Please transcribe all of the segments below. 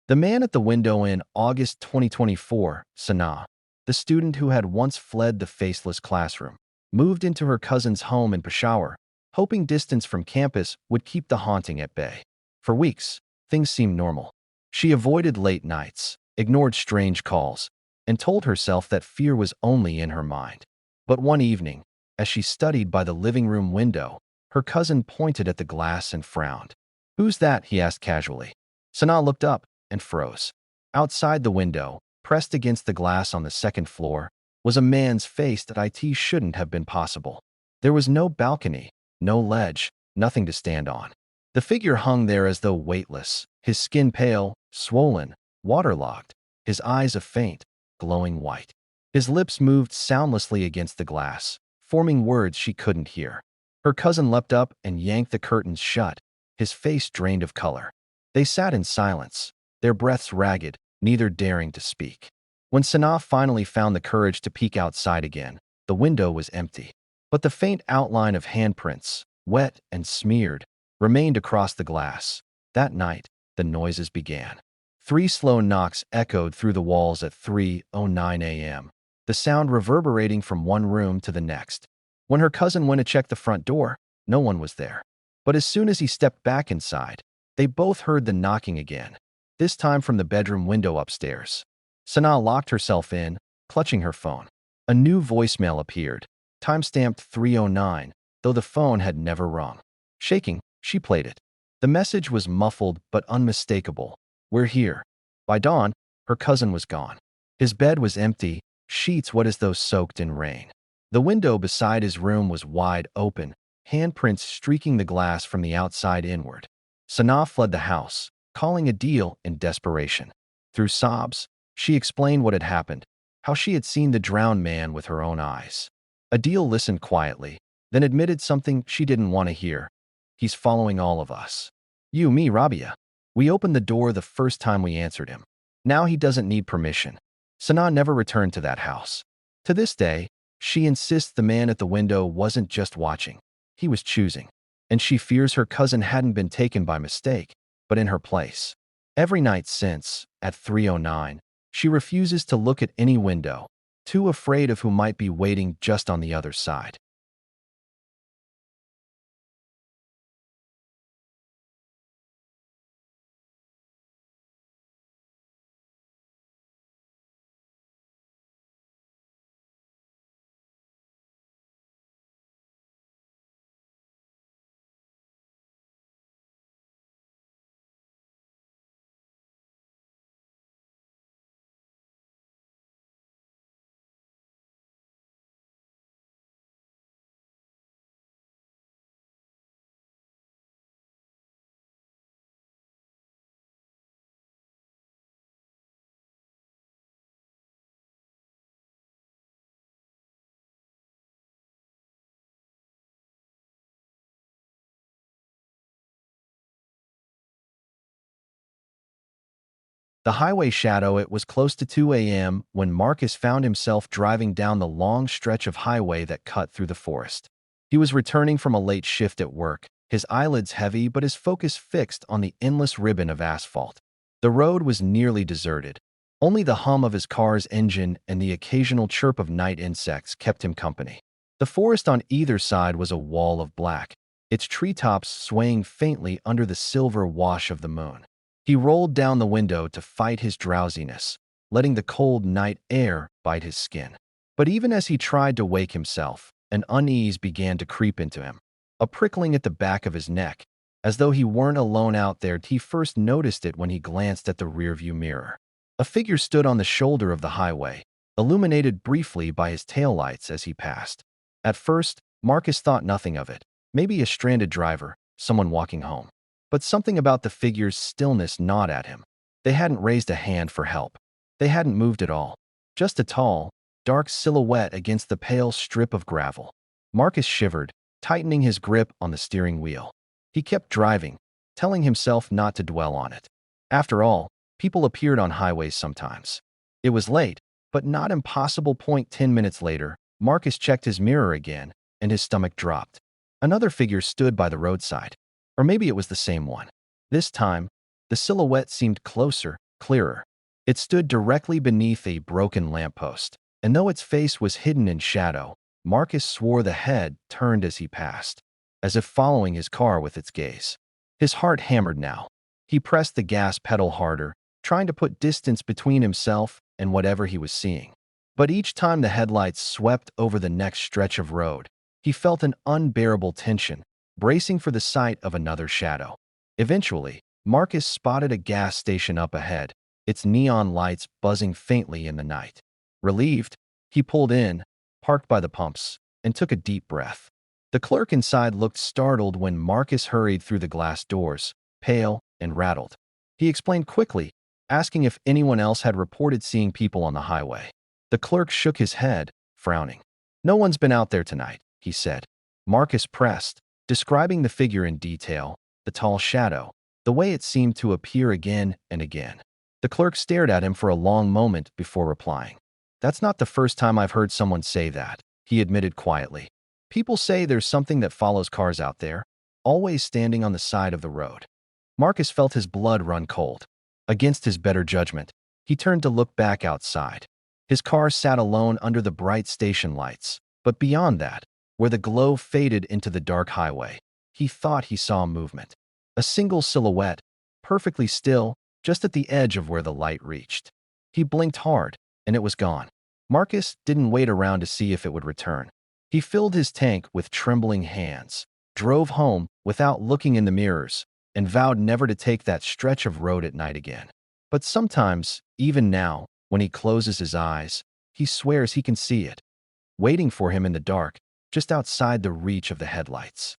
The man at the window in August 2024, Sanaa, the student who had once fled the faceless classroom, moved into her cousin's home in Peshawar, hoping distance from campus would keep the haunting at bay. For weeks, things seemed normal. She avoided late nights, ignored strange calls, and told herself that fear was only in her mind. But one evening, as she studied by the living room window, her cousin pointed at the glass and frowned. "Who's that?" he asked casually. Sanaa looked up and froze. Outside the window, pressed against the glass on the second floor, was a man's face that it shouldn't have been possible. There was no balcony, no ledge, nothing to stand on. The figure hung there as though weightless, his skin pale, swollen, waterlogged, his eyes a faint, glowing white. His lips moved soundlessly against the glass, forming words she couldn't hear. Her cousin leapt up and yanked the curtains shut, his face drained of color. They sat in silence, their breaths ragged, neither daring to speak. When Sanaa finally found the courage to peek outside again, the window was empty. But the faint outline of handprints, wet and smeared, remained across the glass. That night, the noises began. 3 slow knocks echoed through the walls at 3:09 a.m., the sound reverberating from one room to the next. When her cousin went to check the front door, no one was there. But as soon as he stepped back inside, they both heard the knocking again, this time from the bedroom window upstairs. Sanaa locked herself in, clutching her phone. A new voicemail appeared, timestamped 3:09, though the phone had never rung. Shaking, she played it. The message was muffled but unmistakable. "We're here." By dawn, her cousin was gone. His bed was empty, sheets wet as though soaked in rain. The window beside his room was wide open, handprints streaking the glass from the outside inward. Sanaa fled the house, calling Adil in desperation. Through sobs, she explained what had happened, how she had seen the drowned man with her own eyes. Adil listened quietly, then admitted something she didn't want to hear. "He's following all of us. You, me, Rabia. We opened the door the first time we answered him. Now he doesn't need permission." Sanaa never returned to that house. To this day, she insists the man at the window wasn't just watching. He was choosing. And she fears her cousin hadn't been taken by mistake, but in her place. Every night since, at 3:09, she refuses to look at any window, too afraid of who might be waiting just on the other side. The highway shadow. It was close to 2 a.m. when Marcus found himself driving down the long stretch of highway that cut through the forest. He was returning from a late shift at work, his eyelids heavy but his focus fixed on the endless ribbon of asphalt. The road was nearly deserted. Only the hum of his car's engine and the occasional chirp of night insects kept him company. The forest on either side was a wall of black, its treetops swaying faintly under the silver wash of the moon. He rolled down the window to fight his drowsiness, letting the cold night air bite his skin. But even as he tried to wake himself, an unease began to creep into him, a prickling at the back of his neck, as though he weren't alone out there. He first noticed it when he glanced at the rearview mirror. A figure stood on the shoulder of the highway, illuminated briefly by his taillights as he passed. At first, Marcus thought nothing of it. Maybe a stranded driver, someone walking home. But something about the figure's stillness gnawed at him. They hadn't raised a hand for help. They hadn't moved at all. Just a tall, dark silhouette against the pale strip of gravel. Marcus shivered, tightening his grip on the steering wheel. He kept driving, telling himself not to dwell on it. After all, people appeared on highways sometimes. It was late, but not impossible. 10 minutes later, Marcus checked his mirror again, and his stomach dropped. Another figure stood by the roadside. Or maybe it was the same one. This time, the silhouette seemed closer clearer. It stood directly beneath a broken lamppost, and though its face was hidden in shadow, Marcus swore the head turned as he passed, as if following his car with its gaze. His heart hammered now. He pressed the gas pedal harder, trying to put distance between himself and whatever he was seeing. But each time the headlights swept over the next stretch of road, he felt an unbearable tension, bracing for the sight of another shadow. Eventually, Marcus spotted a gas station up ahead, its neon lights buzzing faintly in the night. Relieved, he pulled in, parked by the pumps, and took a deep breath. The clerk inside looked startled when Marcus hurried through the glass doors, pale and rattled. He explained quickly, asking if anyone else had reported seeing people on the highway. The clerk shook his head, frowning. "No one's been out there tonight," he said. Marcus pressed, describing the figure in detail, the tall shadow, the way it seemed to appear again and again. The clerk stared at him for a long moment before replying. "That's not the first time I've heard someone say that," he admitted quietly. "People say there's something that follows cars out there, always standing on the side of the road." Marcus felt his blood run cold. Against his better judgment, he turned to look back outside. His car sat alone under the bright station lights, but beyond that, where the glow faded into the dark highway, he thought he saw movement. A single silhouette, perfectly still, just at the edge of where the light reached. He blinked hard, and it was gone. Marcus didn't wait around to see if it would return. He filled his tank with trembling hands, drove home without looking in the mirrors, and vowed never to take that stretch of road at night again. But sometimes, even now, when he closes his eyes, he swears he can see it, waiting for him in the dark, just outside the reach of the headlights.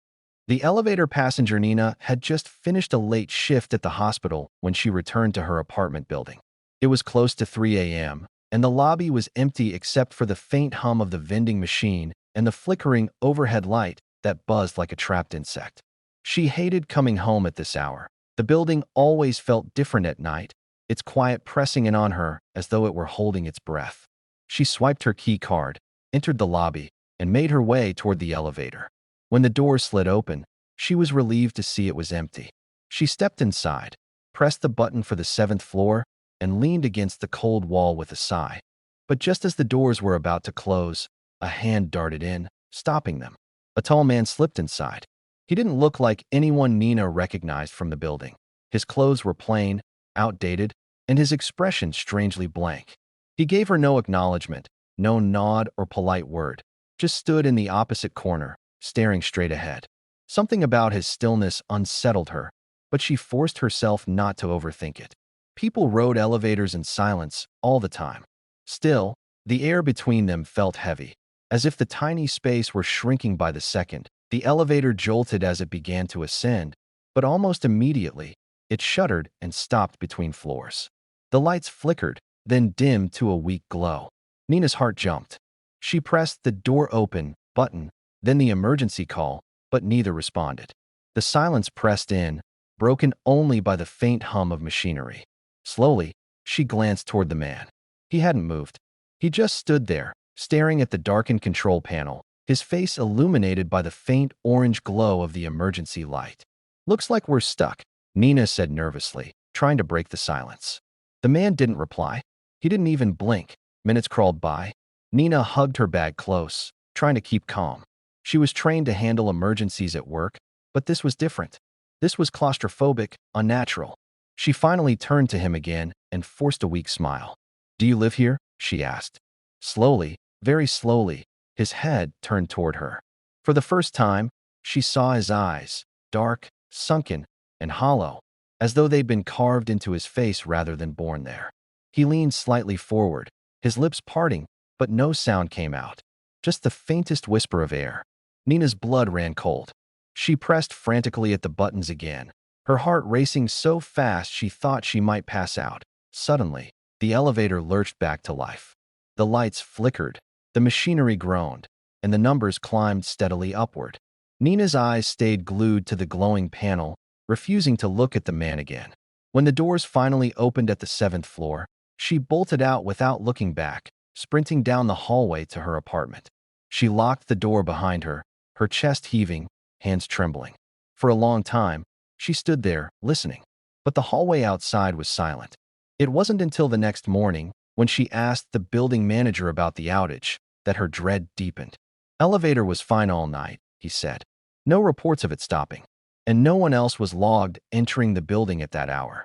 The elevator passenger Nina had just finished a late shift at the hospital when she returned to her apartment building. It was close to 3 a.m., and the lobby was empty except for the faint hum of the vending machine and the flickering overhead light that buzzed like a trapped insect. She hated coming home at this hour. The building always felt different at night, its quiet pressing in on her as though it were holding its breath. She swiped her key card, entered the lobby, and made her way toward the elevator. When the door slid open, she was relieved to see it was empty. She stepped inside, pressed the button for the 7th floor, and leaned against the cold wall with a sigh. But just as the doors were about to close, a hand darted in, stopping them. A tall man slipped inside. He didn't look like anyone Nina recognized from the building. His clothes were plain, outdated, and his expression strangely blank. He gave her no acknowledgement, no nod or polite word, just stood in the opposite corner, staring straight ahead. Something about his stillness unsettled her, but she forced herself not to overthink it. People rode elevators in silence all the time. Still, the air between them felt heavy, as if the tiny space were shrinking by the second. The elevator jolted as it began to ascend, but almost immediately, it shuddered and stopped between floors. The lights flickered, then dimmed to a weak glow. Nina's heart jumped. She pressed the door open button, then the emergency call, but neither responded. The silence pressed in, broken only by the faint hum of machinery. Slowly, she glanced toward the man. He hadn't moved. He just stood there, staring at the darkened control panel, his face illuminated by the faint orange glow of the emergency light. "Looks like we're stuck," Nina said nervously, trying to break the silence. The man didn't reply. He didn't even blink. Minutes crawled by. Nina hugged her bag close, trying to keep calm. She was trained to handle emergencies at work, but this was different. This was claustrophobic, unnatural. She finally turned to him again and forced a weak smile. "Do you live here?" she asked. Slowly, very slowly, his head turned toward her. For the first time, she saw his eyes, dark, sunken, and hollow, as though they'd been carved into his face rather than born there. He leaned slightly forward, his lips parting, but no sound came out, just the faintest whisper of air. Nina's blood ran cold. She pressed frantically at the buttons again, her heart racing so fast she thought she might pass out. Suddenly, the elevator lurched back to life. The lights flickered, the machinery groaned, and the numbers climbed steadily upward. Nina's eyes stayed glued to the glowing panel, refusing to look at the man again. When the doors finally opened at the 7th floor, she bolted out without looking back, sprinting down the hallway to her apartment. She locked the door behind her, her chest heaving, hands trembling. For a long time, she stood there, listening. But the hallway outside was silent. It wasn't until the next morning, when she asked the building manager about the outage, that her dread deepened. Elevator was fine all night, he said. No reports of it stopping. And no one else was logged entering the building at that hour.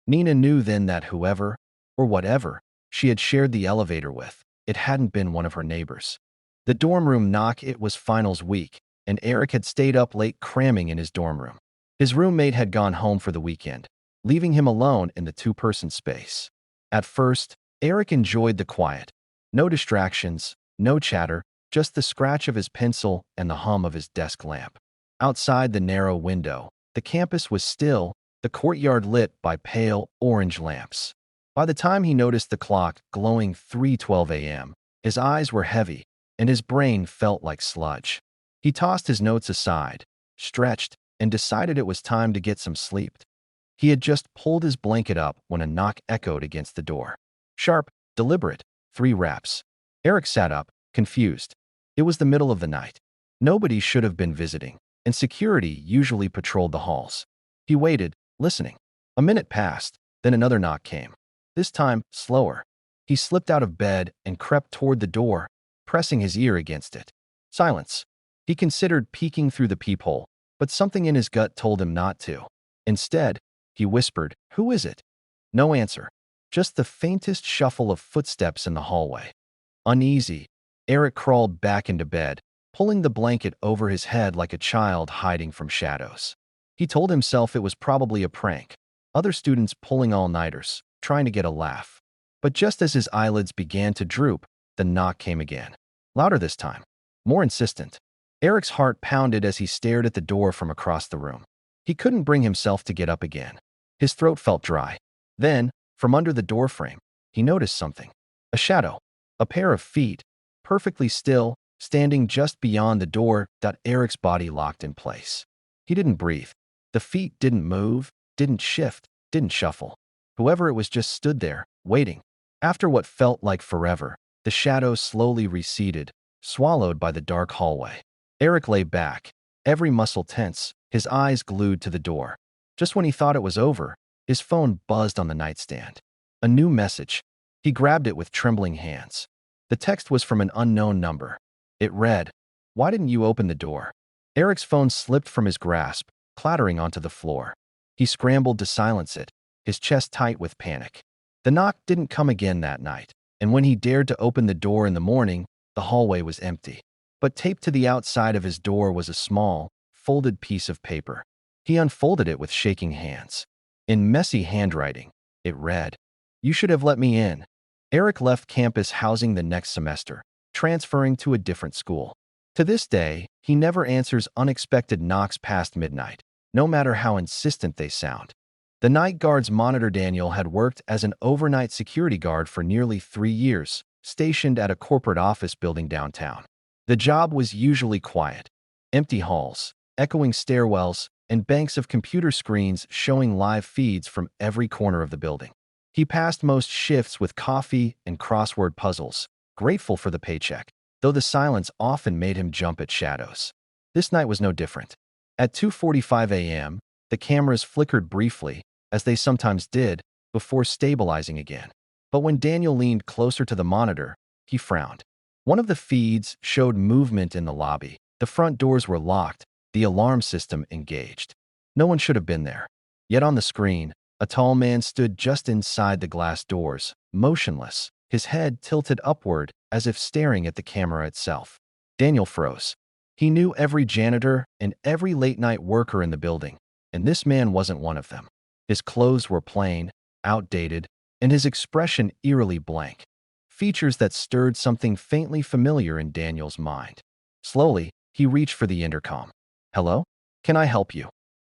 Nina knew then that whoever, or whatever, she had shared the elevator with, it hadn't been one of her neighbors. The dorm room knock. It was finals week, and Eric had stayed up late cramming in his dorm room. His roommate had gone home for the weekend, leaving him alone in the two-person space. At first, Eric enjoyed the quiet. No distractions, no chatter, just the scratch of his pencil and the hum of his desk lamp. Outside the narrow window, the campus was still, the courtyard lit by pale orange lamps. By the time he noticed the clock glowing 3:12 a.m., his eyes were heavy, and his brain felt like sludge. He tossed his notes aside, stretched, and decided it was time to get some sleep. He had just pulled his blanket up when a knock echoed against the door. Sharp, deliberate, 3 raps. Eric sat up, confused. It was the middle of the night. Nobody should have been visiting, and security usually patrolled the halls. He waited, listening. A minute passed, then another knock came. This time, slower. He slipped out of bed and crept toward the door, pressing his ear against it. Silence. He considered peeking through the peephole, but something in his gut told him not to. Instead, he whispered, "Who is it?" No answer. Just the faintest shuffle of footsteps in the hallway. Uneasy, Eric crawled back into bed, pulling the blanket over his head like a child hiding from shadows. He told himself it was probably a prank. Other students pulling all-nighters, trying to get a laugh. But just as his eyelids began to droop, the knock came again. Louder this time. More insistent. Eric's heart pounded as he stared at the door from across the room. He couldn't bring himself to get up again. His throat felt dry. Then, from under the doorframe, he noticed something. A shadow. A pair of feet, perfectly still, standing just beyond the door. Eric's body locked in place. He didn't breathe. The feet didn't move, didn't shift, didn't shuffle. Whoever it was just stood there, waiting. After what felt like forever, the shadow slowly receded, swallowed by the dark hallway. Eric lay back, every muscle tense, his eyes glued to the door. Just when he thought it was over, his phone buzzed on the nightstand. A new message. He grabbed it with trembling hands. The text was from an unknown number. It read, "Why didn't you open the door?" Eric's phone slipped from his grasp, clattering onto the floor. He scrambled to silence it, his chest tight with panic. The knock didn't come again that night, and when he dared to open the door in the morning, the hallway was empty. But taped to the outside of his door was a small, folded piece of paper. He unfolded it with shaking hands. In messy handwriting, it read, "You should have let me in." Eric left campus housing the next semester, transferring to a different school. To this day, he never answers unexpected knocks past midnight, no matter how insistent they sound. The night guards monitor. Daniel had worked as an overnight security guard for nearly 3 years, stationed at a corporate office building downtown. The job was usually quiet. Empty halls, echoing stairwells, and banks of computer screens showing live feeds from every corner of the building. He passed most shifts with coffee and crossword puzzles, grateful for the paycheck, though the silence often made him jump at shadows. This night was no different. At 2:45 a.m., the cameras flickered briefly, as they sometimes did, before stabilizing again. But when Daniel leaned closer to the monitor, he frowned. One of the feeds showed movement in the lobby. The front doors were locked, the alarm system engaged. No one should have been there. Yet on the screen, a tall man stood just inside the glass doors, motionless, his head tilted upward as if staring at the camera itself. Daniel froze. He knew every janitor and every late-night worker in the building, and this man wasn't one of them. His clothes were plain, outdated, and his expression eerily blank. Features that stirred something faintly familiar in Daniel's mind. Slowly, he reached for the intercom. "Hello? Can I help you?"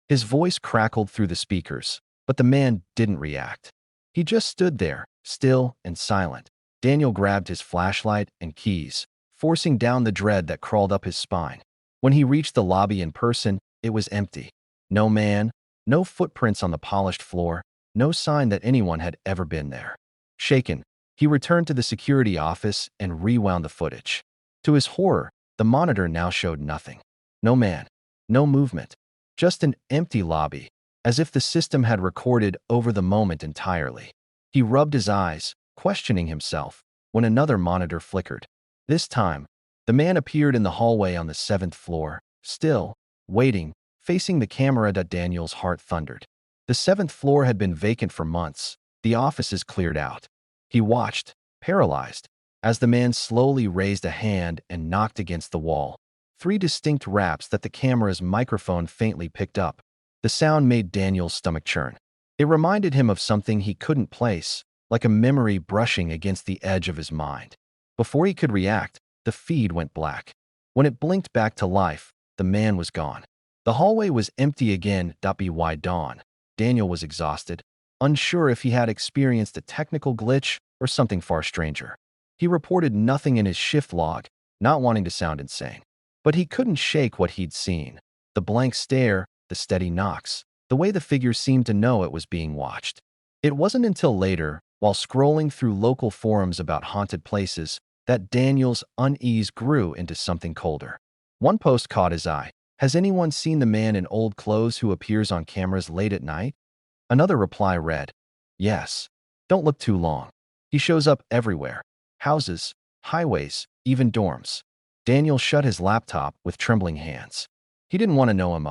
His voice crackled through the speakers, but the man didn't react. He just stood there, still and silent. Daniel grabbed his flashlight and keys, forcing down the dread that crawled up his spine. When he reached the lobby in person, it was empty. No man, no footprints on the polished floor, no sign that anyone had ever been there. Shaken, he returned to the security office and rewound the footage. To his horror, the monitor now showed nothing. No man, no movement, just an empty lobby, as if the system had recorded over the moment entirely. He rubbed his eyes, questioning himself, when another monitor flickered. This time, the man appeared in the hallway on the 7th floor, still, waiting, facing the camera. Daniel's heart thundered. The 7th floor had been vacant for months, the offices cleared out. He watched, paralyzed, as the man slowly raised a hand and knocked against the wall. 3 distinct raps that the camera's microphone faintly picked up. The sound made Daniel's stomach churn. It reminded him of something he couldn't place, like a memory brushing against the edge of his mind. Before he could react, the feed went black. When it blinked back to life, the man was gone. The hallway was empty again. By dawn, Daniel was exhausted, unsure if he had experienced a technical glitch or something far stranger. He reported nothing in his shift log, not wanting to sound insane. But he couldn't shake what he'd seen. The blank stare, the steady knocks, the way the figure seemed to know it was being watched. It wasn't until later, while scrolling through local forums about haunted places, that Daniel's unease grew into something colder. One post caught his eye. Has anyone seen the man in old clothes who appears on cameras late at night? Another reply read, yes. Don't look too long. He shows up everywhere. Houses, highways, even dorms. Daniel shut his laptop with trembling hands. He didn't want to know him.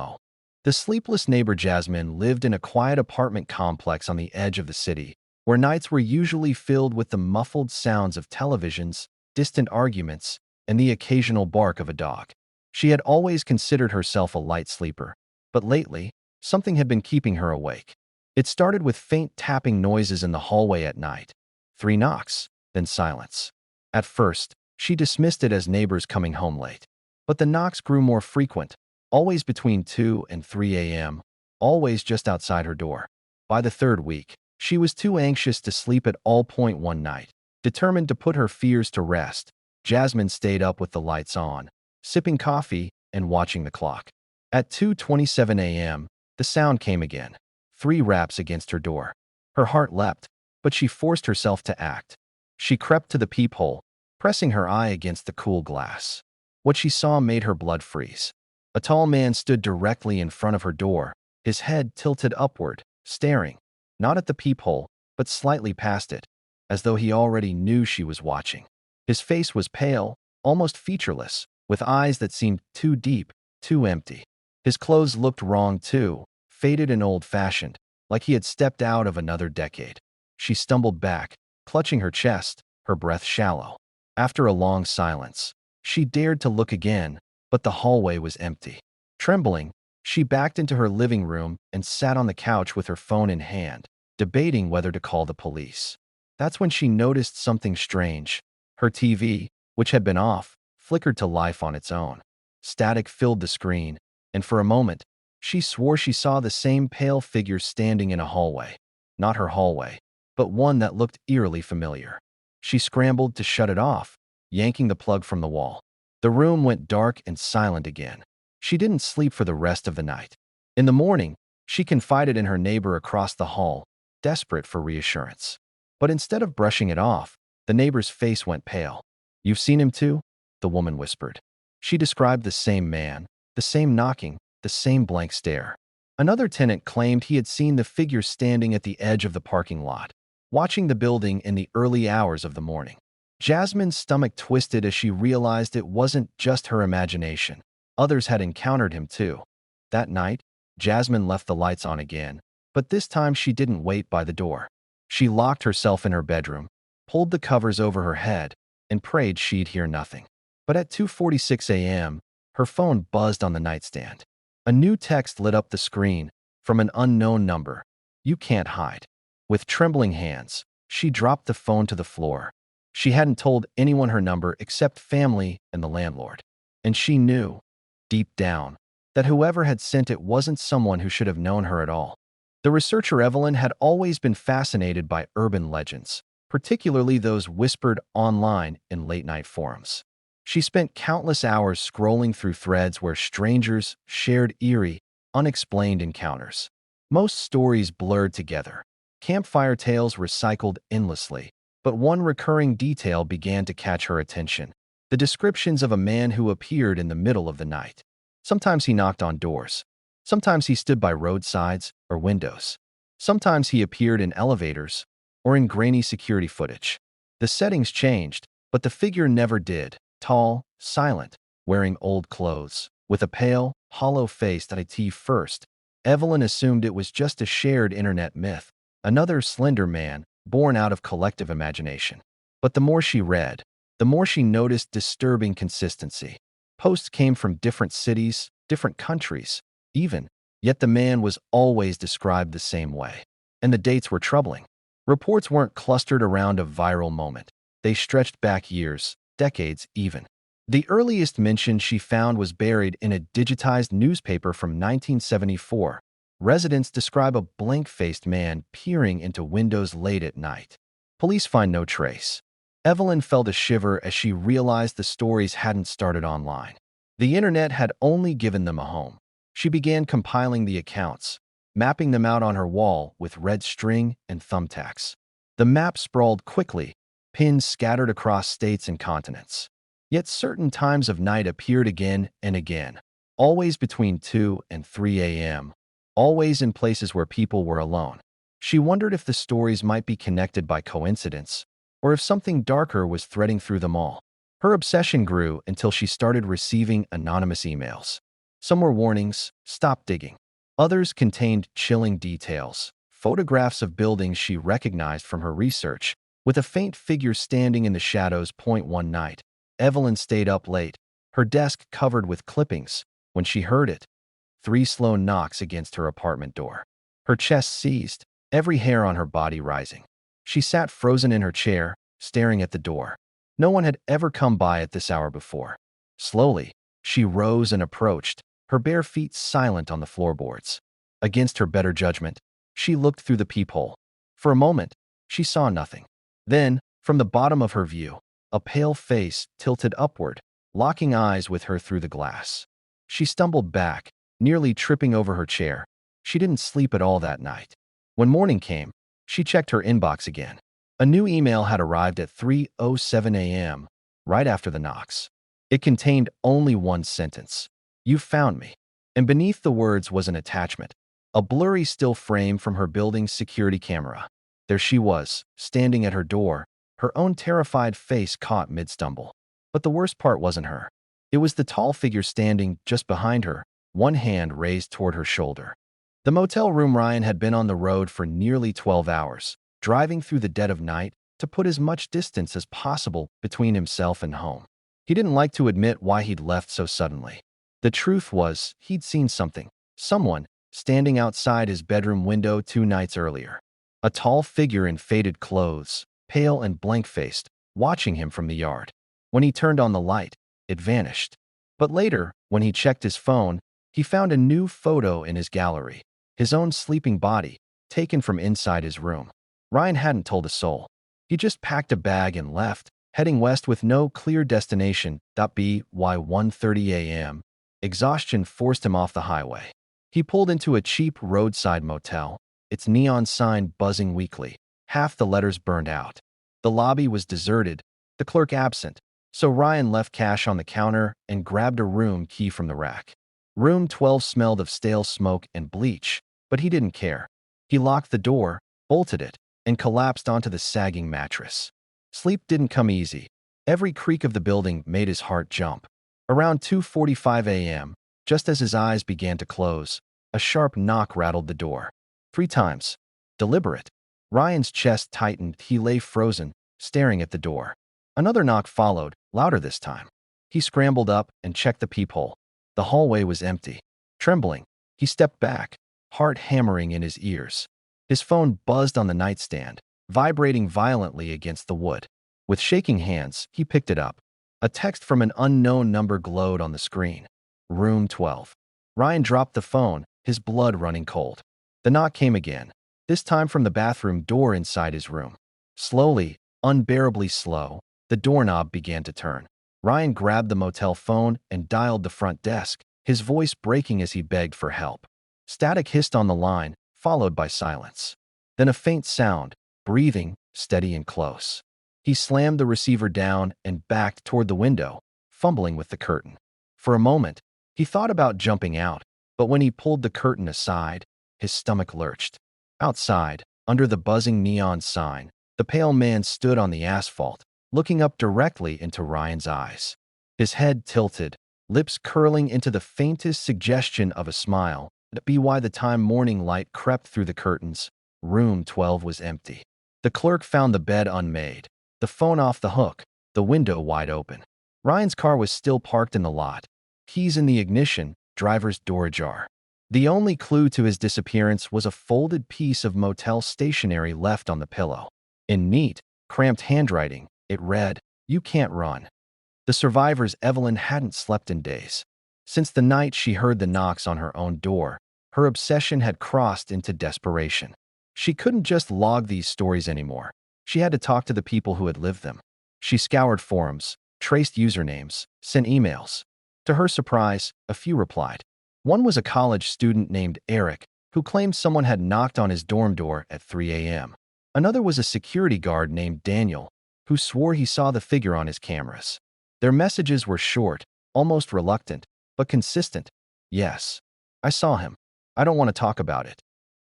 The sleepless neighbor Jasmine lived in a quiet apartment complex on the edge of the city, where nights were usually filled with the muffled sounds of televisions, distant arguments, and the occasional bark of a dog. She had always considered herself a light sleeper, but lately, something had been keeping her awake. It started with faint tapping noises in the hallway at night. 3 knocks, then silence. At first, she dismissed it as neighbors coming home late. But the knocks grew more frequent, always between 2 and 3 a.m., always just outside her door. By the 3rd week, she was too anxious to sleep at all. One night, determined to put her fears to rest, Jasmine stayed up with the lights on, sipping coffee and watching the clock. At 2:27 a.m., the sound came again. 3 raps against her door. Her heart leapt, but she forced herself to act. She crept to the peephole, pressing her eye against the cool glass. What she saw made her blood freeze. A tall man stood directly in front of her door, his head tilted upward, staring, not at the peephole, but slightly past it, as though he already knew she was watching. His face was pale, almost featureless, with eyes that seemed too deep, too empty. His clothes looked wrong too, faded and old-fashioned, like he had stepped out of another decade. She stumbled back, clutching her chest, her breath shallow. After a long silence, she dared to look again, but the hallway was empty. Trembling, she backed into her living room and sat on the couch with her phone in hand, debating whether to call the police. That's when she noticed something strange. Her TV, which had been off, flickered to life on its own. Static filled the screen, and for a moment, she swore she saw the same pale figure standing in a hallway. Not her hallway, but one that looked eerily familiar. She scrambled to shut it off, yanking the plug from the wall. The room went dark and silent again. She didn't sleep for the rest of the night. In the morning, she confided in her neighbor across the hall, desperate for reassurance. But instead of brushing it off, the neighbor's face went pale. "You've seen him too?" the woman whispered. She described the same man, the same knocking, the same blank stare. Another tenant claimed he had seen the figure standing at the edge of the parking lot, watching the building in the early hours of the morning. Jasmine's stomach twisted as she realized it wasn't just her imagination. Others had encountered him too. That night, Jasmine left the lights on again, but this time she didn't wait by the door. She locked herself in her bedroom, pulled the covers over her head, and prayed she'd hear nothing. But at 2:46 a.m., her phone buzzed on the nightstand. A new text lit up the screen from an unknown number. "You can't hide." With trembling hands, she dropped the phone to the floor. She hadn't told anyone her number except family and the landlord. And she knew, deep down, that whoever had sent it wasn't someone who should have known her at all. The researcher Evelyn had always been fascinated by urban legends, particularly those whispered online in late-night forums. She spent countless hours scrolling through threads where strangers shared eerie, unexplained encounters. Most stories blurred together. Campfire tales recycled endlessly, but one recurring detail began to catch her attention: the descriptions of a man who appeared in the middle of the night. Sometimes he knocked on doors. Sometimes he stood by roadsides or windows. Sometimes he appeared in elevators, or in grainy security footage. The settings changed, but the figure never did. Tall, silent, wearing old clothes, with a pale, hollow face that at first, Evelyn assumed it was just a shared internet myth, another slender man born out of collective imagination. But the more she read, the more she noticed disturbing consistency. Posts came from different cities, different countries, even, yet the man was always described the same way. And the dates were troubling. Reports weren't clustered around a viral moment. They stretched back years, decades even. The earliest mention she found was buried in a digitized newspaper from 1974. Residents describe a blank-faced man peering into windows late at night. Police find no trace. Evelyn felt a shiver as she realized the stories hadn't started online. The internet had only given them a home. She began compiling the accounts, mapping them out on her wall with red string and thumbtacks. The map sprawled quickly, pins scattered across states and continents. Yet certain times of night appeared again and again, always between 2 and 3 a.m., always in places where people were alone. She wondered if the stories might be connected by coincidence, or if something darker was threading through them all. Her obsession grew until she started receiving anonymous emails. Some were warnings, stop digging. Others contained chilling details, photographs of buildings she recognized from her research, with a faint figure standing in the shadows. One night, Evelyn stayed up late, her desk covered with clippings, when she heard it. 3 slow knocks against her apartment door. Her chest seized, every hair on her body rising. She sat frozen in her chair, staring at the door. No one had ever come by at this hour before. Slowly, she rose and approached, her bare feet silent on the floorboards. Against her better judgment, she looked through the peephole. For a moment, she saw nothing. Then, from the bottom of her view, a pale face tilted upward, locking eyes with her through the glass. She stumbled back, nearly tripping over her chair. She didn't sleep at all that night. When morning came, she checked her inbox again. A new email had arrived at 3:07 a.m., right after the knocks. It contained only one sentence. "You found me." And beneath the words was an attachment, a blurry still frame from her building's security camera. There she was, standing at her door, her own terrified face caught mid-stumble. But the worst part wasn't her. It was the tall figure standing just behind her, one hand raised toward her shoulder. The motel room. Ryan had been on the road for nearly 12 hours, driving through the dead of night to put as much distance as possible between himself and home. He didn't like to admit why he'd left so suddenly. The truth was, he'd seen something, someone, standing outside his bedroom window 2 nights earlier. A tall figure in faded clothes, pale and blank-faced, watching him from the yard. When he turned on the light, it vanished. But later, when he checked his phone, he found a new photo in his gallery, his own sleeping body, taken from inside his room. Ryan hadn't told a soul. He just packed a bag and left, heading west with no clear destination. By 1:30 a.m., exhaustion forced him off the highway. He pulled into a cheap roadside motel, its neon sign buzzing weakly, half the letters burned out. The lobby was deserted, the clerk absent, so Ryan left cash on the counter and grabbed a room key from the rack. Room 12 smelled of stale smoke and bleach, but he didn't care. He locked the door, bolted it, and collapsed onto the sagging mattress. Sleep didn't come easy. Every creak of the building made his heart jump. Around 2:45 a.m., just as his eyes began to close, a sharp knock rattled the door. 3 times. Deliberate. Ryan's chest tightened. He lay frozen, staring at the door. Another knock followed, louder this time. He scrambled up and checked the peephole. The hallway was empty. Trembling, he stepped back, heart hammering in his ears. His phone buzzed on the nightstand, vibrating violently against the wood. With shaking hands, he picked it up. A text from an unknown number glowed on the screen. Room 12. Ryan dropped the phone, his blood running cold. The knock came again, this time from the bathroom door inside his room. Slowly, unbearably slow, the doorknob began to turn. Ryan grabbed the motel phone and dialed the front desk, his voice breaking as he begged for help. Static hissed on the line, followed by silence. Then a faint sound, breathing, steady and close. He slammed the receiver down and backed toward the window, fumbling with the curtain. For a moment, he thought about jumping out, but when he pulled the curtain aside, his stomach lurched. Outside, under the buzzing neon sign, The pale man stood on the asphalt, looking up directly into Ryan's eyes. His head tilted, lips curling into the faintest suggestion of a smile. By the time morning light crept through the curtains, room 12 was empty. The clerk found the bed unmade, the phone off the hook, the window wide open. Ryan's car was still parked in the lot, keys in the ignition, driver's door ajar. The only clue to his disappearance was a folded piece of motel stationery left on the pillow. In neat, cramped handwriting, it read, "You can't run." The survivors Evelyn hadn't slept in days. Since the night she heard the knocks on her own door, her obsession had crossed into desperation. She couldn't just log these stories anymore. She had to talk to the people who had lived them. She scoured forums, traced usernames, sent emails. To her surprise, a few replied. One was a college student named Eric, who claimed someone had knocked on his dorm door at 3 a.m. Another was a security guard named Daniel, who swore he saw the figure on his cameras. Their messages were short, almost reluctant, but consistent. "Yes, I saw him. I don't want to talk about it."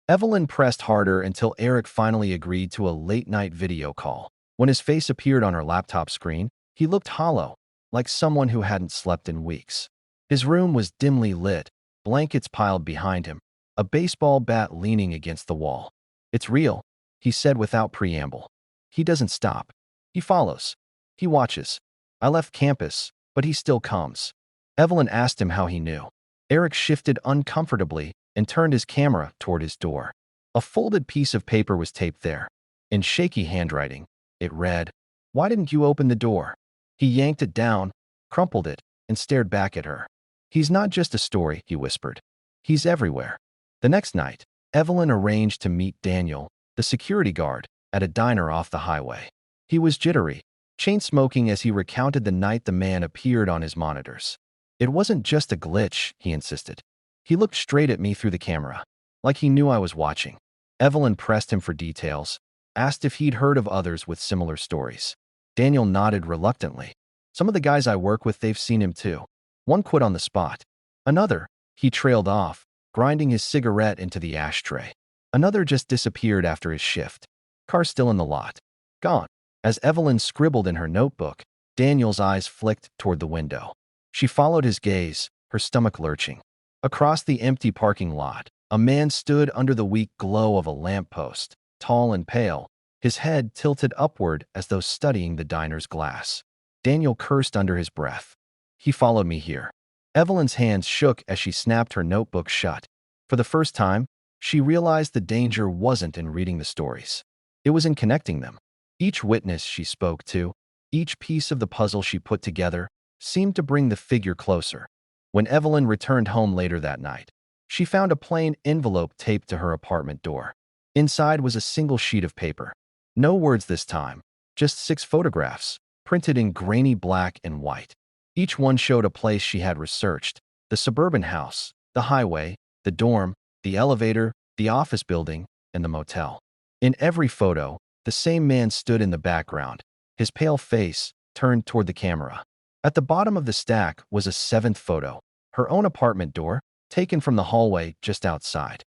Evelyn pressed harder until Eric finally agreed to a late-night video call. When his face appeared on her laptop screen, he looked hollow, like someone who hadn't slept in weeks. His room was dimly lit, blankets piled behind him, a baseball bat leaning against the wall. "It's real," he said without preamble. "He doesn't stop. He follows. He watches. I left campus, but he still comes." Evelyn asked him how he knew. Eric shifted uncomfortably and turned his camera toward his door. A folded piece of paper was taped there. In shaky handwriting, it read, "Why didn't you open the door?" He yanked it down, crumpled it, and stared back at her. "He's not just a story," he whispered. "He's everywhere." The next night, Evelyn arranged to meet Daniel, the security guard, at a diner off the highway. He was jittery, chain-smoking as he recounted the night the man appeared on his monitors. "It wasn't just a glitch," he insisted. "He looked straight at me through the camera, like he knew I was watching." Evelyn pressed him for details, asked if he'd heard of others with similar stories. Daniel nodded reluctantly. "Some of the guys I work with, they've seen him too. One quit on the spot. Another," he trailed off, grinding his cigarette into the ashtray. "Another just disappeared after his shift. Car still in the lot. Gone." As Evelyn scribbled in her notebook, Daniel's eyes flicked toward the window. She followed his gaze, her stomach lurching. Across the empty parking lot, a man stood under the weak glow of a lamppost, tall and pale, his head tilted upward as though studying the diner's glass. Daniel cursed under his breath. "He followed me here." Evelyn's hands shook as she snapped her notebook shut. For the first time, she realized the danger wasn't in reading the stories. It was in connecting them. Each witness she spoke to, each piece of the puzzle she put together, seemed to bring the figure closer. When Evelyn returned home later that night, she found a plain envelope taped to her apartment door. Inside was a single sheet of paper. No words this time, just 6 photographs, printed in grainy black and white. Each one showed a place she had researched: the suburban house, the highway, the dorm, the elevator, the office building, and the motel. In every photo, the same man stood in the background, his pale face turned toward the camera. At the bottom of the stack was a 7th photo, her own apartment door, taken from the hallway just outside.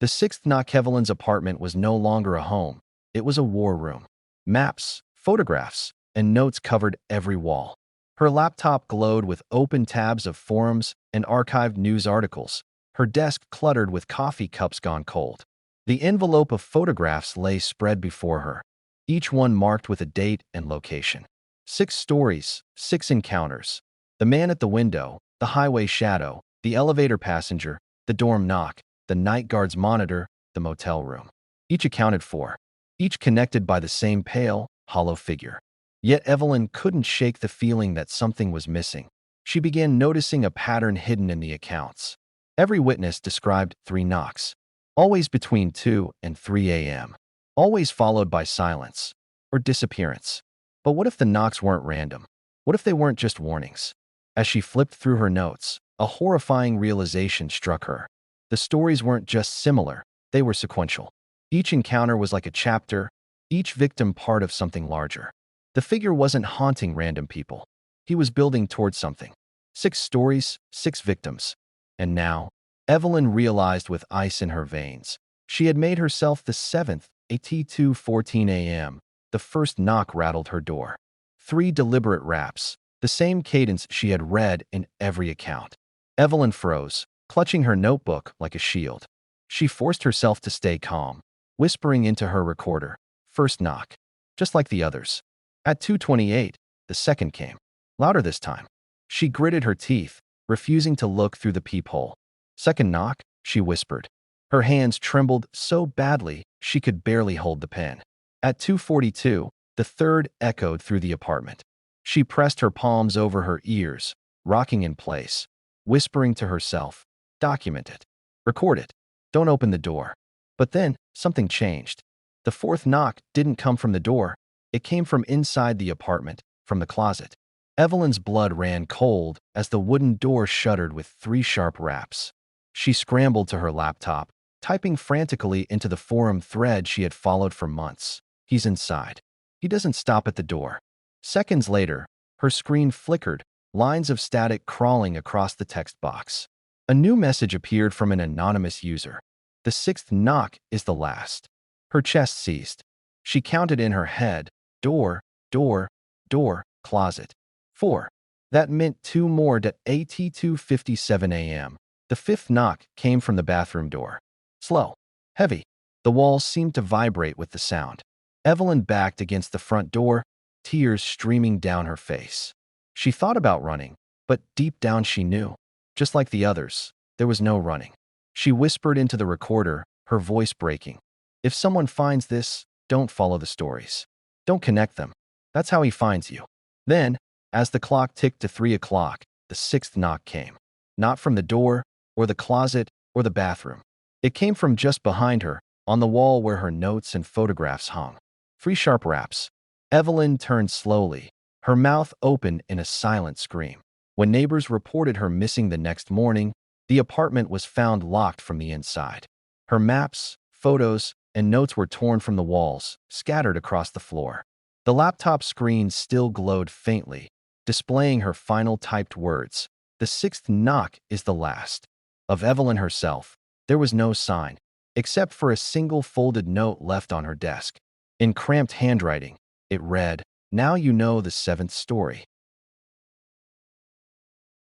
The 6th knock. Evelyn's apartment was no longer a home, it was a war room. Maps, photographs, and notes covered every wall. Her laptop glowed with open tabs of forums and archived news articles, her desk cluttered with coffee cups gone cold. The envelope of photographs lay spread before her, each one marked with a date and location. 6 stories, 6 encounters. The man at the window, the highway shadow, the elevator passenger, the dorm knock, the night guard's monitor, the motel room. Each accounted for, each connected by the same pale, hollow figure. Yet Evelyn couldn't shake the feeling that something was missing. She began noticing a pattern hidden in the accounts. Every witness described 3 knocks, always between 2 and 3 a.m., always followed by silence or disappearance. But what if the knocks weren't random? What if they weren't just warnings? As she flipped through her notes, a horrifying realization struck her. The stories weren't just similar, they were sequential. Each encounter was like a chapter, each victim part of something larger. The figure wasn't haunting random people. He was building towards something. 6 stories, 6 victims. And now, Evelyn realized with ice in her veins, she had made herself the 7th, at 2:14 a.m., the first knock rattled her door. 3 deliberate raps, the same cadence she had read in every account. Evelyn froze, clutching her notebook like a shield. She forced herself to stay calm, whispering into her recorder, "First knock," just like the others. At 2:28, the second came, louder this time. She gritted her teeth, refusing to look through the peephole. "Second knock," she whispered. Her hands trembled so badly she could barely hold the pen. At 2:42, the third echoed through the apartment. She pressed her palms over her ears, rocking in place, whispering to herself, "Document it. Record it. Don't open the door." But then, something changed. The fourth knock didn't come from the door. It came from inside the apartment, from the closet. Evelyn's blood ran cold as the wooden door shuddered with 3 sharp raps. She scrambled to her laptop, typing frantically into the forum thread she had followed for months. "He's inside. He doesn't stop at the door." Seconds later, her screen flickered, lines of static crawling across the text box. A new message appeared from an anonymous user. "The 6th knock is the last." Her chest seized. She counted in her head, door, door, door, closet. 4. That meant 2 more at 2:57 a.m. The 5th knock came from the bathroom door. Slow, heavy. The walls seemed to vibrate with the sound. Evelyn backed against the front door, tears streaming down her face. She thought about running, but deep down she knew, just like the others, there was no running. She whispered into the recorder, her voice breaking. "If someone finds this, don't follow the stories. Don't connect them. That's how he finds you." Then, as the clock ticked to 3 o'clock, the 6th knock came. Not from the door, or the closet, or the bathroom. It came from just behind her, on the wall where her notes and photographs hung. 3 sharp raps. Evelyn turned slowly, her mouth open in a silent scream. When neighbors reported her missing the next morning, the apartment was found locked from the inside. Her maps, photos, and notes were torn from the walls, scattered across the floor. The laptop screen still glowed faintly, displaying her final typed words. "The 6th knock is the last." Of Evelyn herself, there was no sign, except for a single folded note left on her desk. In cramped handwriting, it read, "Now you know the 7th story."